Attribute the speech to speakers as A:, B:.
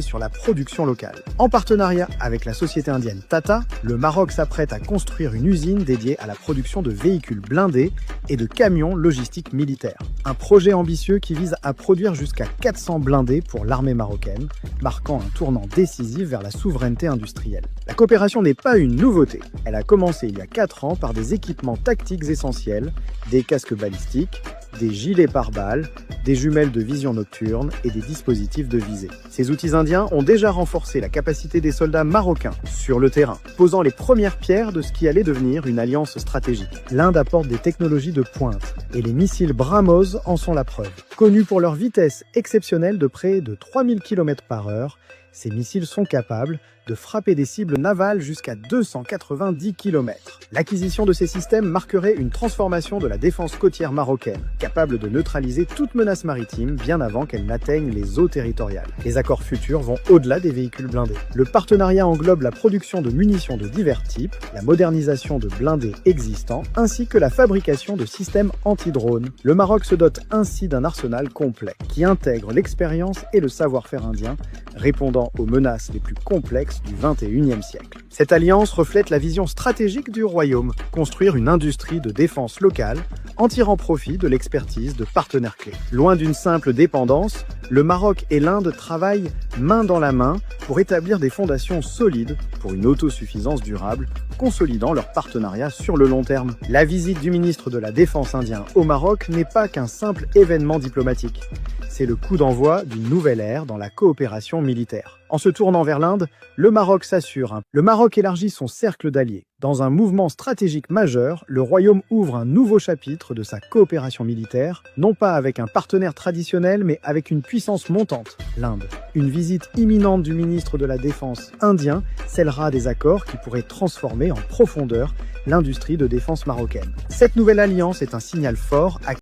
A: sur la production locale. En partenariat avec la société indienne Tata, le Maroc s'apprête à construire une usine dédiée à la production de véhicules blindés et de camions logistiques militaires. Un projet ambitieux qui vise à produire jusqu'à 400 blindés pour l'armée marocaine, marquant un tournant décisif vers la souveraineté industrielle. La coopération n'est pas une nouveauté. Elle a commencé il y a 4 ans par des équipements tactiques essentiels, des casques balistiques, des gilets pare-balles, des jumelles de vision nocturne et des dispositifs de visée. Ces outils indiens ont déjà renforcé la capacité des soldats marocains sur le terrain, posant les premières pierres de ce qui allait devenir une alliance stratégique. L'Inde apporte des technologies de pointe et les missiles BrahMos en sont la preuve. Connus pour leur vitesse exceptionnelle de près de 3000 km/h, ces missiles sont capables de frapper des cibles navales jusqu'à 290 km. L'acquisition de ces systèmes marquerait une transformation de la défense côtière marocaine, capable de neutraliser toute menace maritime bien avant qu'elle n'atteigne les eaux territoriales. Les accords futurs vont au-delà des véhicules blindés. Le partenariat englobe la production de munitions de divers types, la modernisation de blindés existants, ainsi que la fabrication de systèmes anti-drones. Le Maroc se dote ainsi d'un arsenal complet, qui intègre l'expérience et le savoir-faire indien, répondant aux menaces les plus complexes du XXIe siècle. Cette alliance reflète la vision stratégique du royaume, construire une industrie de défense locale en tirant profit de l'expertise de partenaires clés. Loin d'une simple dépendance, le Maroc et l'Inde travaillent main dans la main pour établir des fondations solides pour une autosuffisance durable, consolidant leur partenariat sur le long terme. La visite du ministre de la Défense indien au Maroc n'est pas qu'un simple événement diplomatique. C'est le coup d'envoi d'une nouvelle ère dans la coopération militaire. En se tournant vers l'Inde, le Maroc s'assure. Le Maroc élargit son cercle d'alliés. Dans un mouvement stratégique majeur, le Royaume ouvre un nouveau chapitre de sa coopération militaire, non pas avec un partenaire traditionnel, mais avec une puissance montante, l'Inde. Une visite imminente du ministre de la Défense indien scellera des accords qui pourraient transformer en profondeur l'industrie de défense marocaine. Cette nouvelle alliance est un signal fort